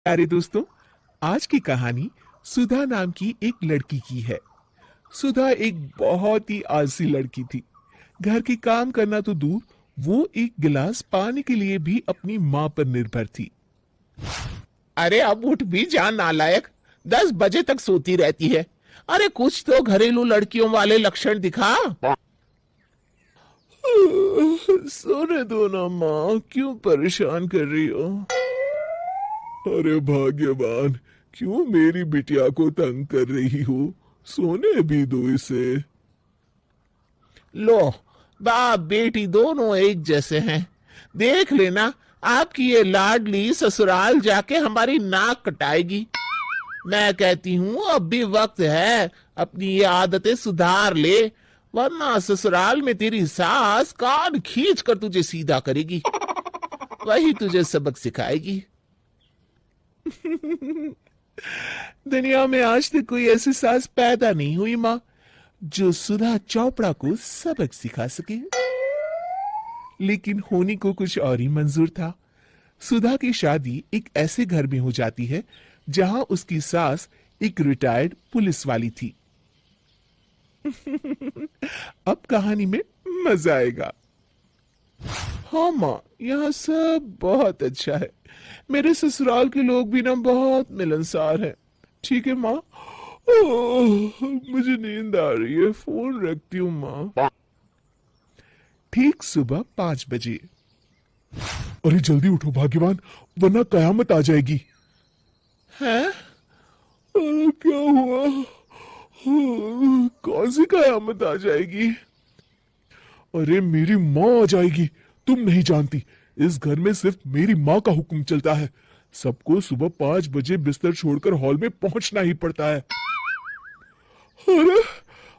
प्यारे दोस्तों, आज की कहानी सुधा नाम की एक लड़की की है। सुधा एक बहुत ही आलसी लड़की थी। घर की काम करना तो दूर, वो एक गिलास पानी के लिए भी अपनी माँ पर निर्भर थी। अरे अब उठ भी जा नालायक। 10 बजे तक सोती रहती है। अरे कुछ तो घरेलू लड़कियों वाले लक्षण दिखा। सोने दो ना माँ, क्यों परेशान कर रही हो? अरे भाग्यवान, क्यों मेरी बिटिया को तंग कर रही हो? सोने भी दो इसे। लो, बाप बेटी दोनों एक जैसे हैं। देख लेना, आपकी ये लाडली ससुराल जाके हमारी नाक कटाएगी। मैं कहती हूँ अब भी वक्त है, अपनी ये आदतें सुधार ले, वरना ससुराल में तेरी सास कान खींच कर तुझे सीधा करेगी। वही तुझे सबक सिखाएगी। दुनिया में आज तक कोई ऐसी सास पैदा नहीं हुई माँ, जो सुधा चोपड़ा को सबक सिखा सके। लेकिन होनी को कुछ और ही मंजूर था। सुधा की शादी एक ऐसे घर में हो जाती है जहां उसकी सास एक रिटायर्ड पुलिस वाली थी। अब कहानी में मजा आएगा। हाँ माँ, यहाँ सब बहुत अच्छा है। मेरे ससुराल के लोग भी ना बहुत मिलनसार हैं। ठीक है माँ। मुझे नींद आ रही है, फोन रखती हूँ माँ। ठीक सुबह 5 बजे। अरे जल्दी उठो भाग्यवान, वरना कयामत आ जाएगी। हैं? क्या हुआ? कौन सी कयामत आ जाएगी? अरे मेरी माँ आ जाएगी। तुम नहीं जानती, इस घर में सिर्फ मेरी माँ का हुक्म चलता है। सबको सुबह 5 बजे बिस्तर छोड़कर हॉल में पहुंचना ही पड़ता है। अरे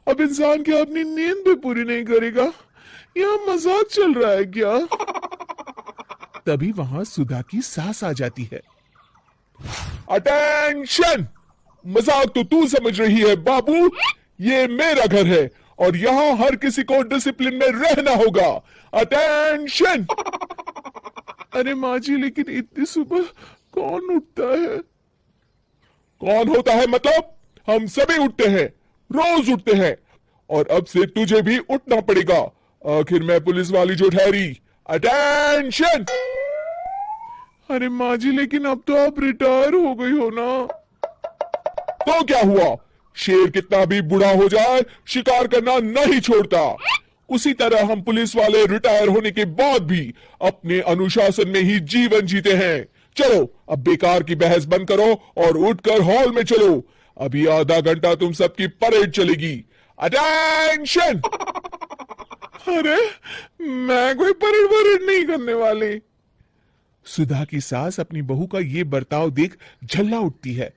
अब इंसान क्या अपनी नींद भी पूरी नहीं करेगा? यहाँ मजाक चल रहा है क्या? तभी वहां सुधा की सास आ जाती है। अटेंशन! मजाक तो तू समझ रही है बाबू। ये मेरा घर है और यहाँ हर किसी को डिसिप्लिन में रहना होगा। अटेंशन! अरे माँ जी, लेकिन इतनी सुबह कौन उठता है? कौन होता है मतलब? हम सभी उठते हैं, रोज उठते हैं। और अब से तुझे भी उठना पड़ेगा। आखिर मैं पुलिस वाली जो ठहरी। अटेंशन! अरे माँ जी, लेकिन अब तो आप रिटायर हो गई हो ना। तो क्या हुआ? शेर कितना भी बूढ़ा हो जाए, शिकार करना नहीं छोड़ता। उसी तरह हम पुलिस वाले रिटायर होने के बाद भी अपने अनुशासन में ही जीवन जीते हैं। चलो अब बेकार की बहस बंद करो और उठकर हॉल में चलो। अभी आधा घंटा तुम सबकी परेड चलेगी। अटेंशन! अरे मैं कोई परेड वरेड नहीं करने वाली। सुधा की सास अपनी बहू का ये बर्ताव देख झल्ला उठती है।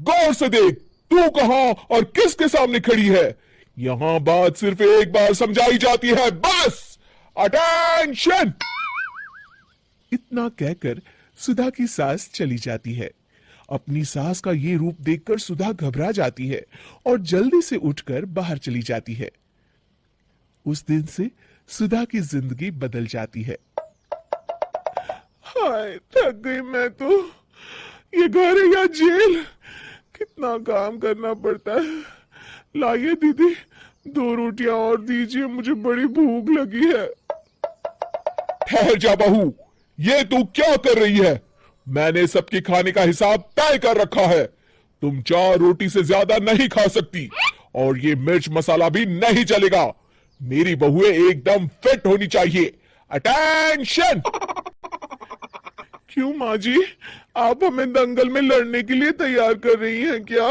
गौर से देख, तू कहां और किसके सामने खड़ी है? यहां बात सिर्फ एक बार समझाई जाती है, बस। अटेंशन! इतना कहकर सुधा की सास चली जाती है। अपनी सास का ये रूप देखकर सुधा घबरा जाती है और जल्दी से उठकर बाहर चली जाती है। उस दिन से सुधा की जिंदगी बदल जाती है। हाय, थक गई मैं तो। ये घर है या जेल? कितना काम करना पड़ता है। लाइए दीदी, 2 रोटियां और दीजिए, मुझे बड़ी भूख लगी है। ठहर जा बहू, ये तू क्या कर रही है? मैंने सबके खाने का हिसाब तय कर रखा है। तुम 4 रोटी से ज्यादा नहीं खा सकती और ये मिर्च मसाला भी नहीं चलेगा। मेरी बहुएं एकदम फिट होनी चाहिए। अटेंशन! क्यों माँ जी, आप हमें दंगल में लड़ने के लिए तैयार कर रही हैं क्या?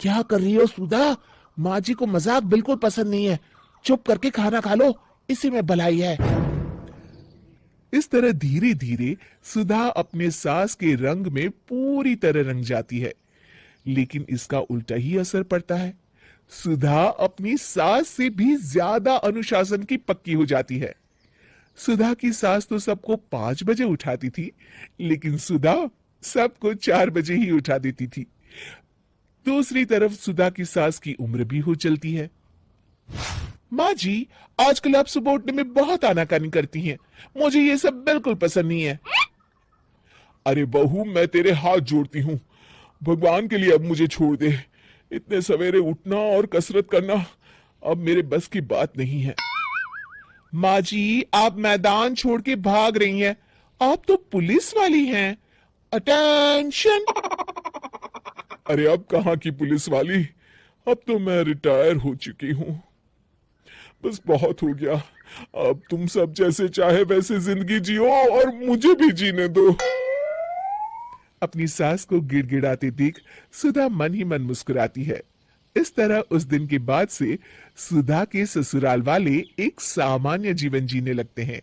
क्या कर रही हो सुधा? माँ जी को मजाक बिल्कुल पसंद नहीं है। चुप करके खाना खा लो, इसी में भलाई है। इस तरह धीरे धीरे सुधा अपने सास के रंग में पूरी तरह रंग जाती है। लेकिन इसका उल्टा ही असर पड़ता है। सुधा अपनी सास से भी ज्यादा अनुशासन की पक्की हो जाती है। सुधा की सास तो सबको 5 बजे उठाती थी, लेकिन सुधा सबको 4 बजे ही उठा देती थी। दूसरी तरफ सुधा की सास की उम्र भी हो चलती है। माँ जी, आजकल आप सुबह उठने में बहुत आनाकानी करती हैं। मुझे ये सब बिल्कुल पसंद नहीं है। अरे बहू, मैं तेरे हाथ जोड़ती हूँ, भगवान के लिए अब मुझे छोड़ दे। इतने सवेरे उठना और कसरत करना अब मेरे बस की बात नहीं है। माँ जी, आप मैदान छोड़ के भाग रही हैं। आप तो पुलिस वाली हैं। अटेंशन। अरे अब कहाँ की पुलिस वाली, अब तो मैं रिटायर हो चुकी हूँ। बस बहुत हो गया, अब तुम सब जैसे चाहे वैसे जिंदगी जियो और मुझे भी जीने दो। अपनी सास को गिड़गिड़ाते देख सुधा मन ही मन मुस्कुराती है। इस तरह उस दिन के बाद से सुधा के ससुराल वाले एक सामान्य जीवन जीने लगते हैं।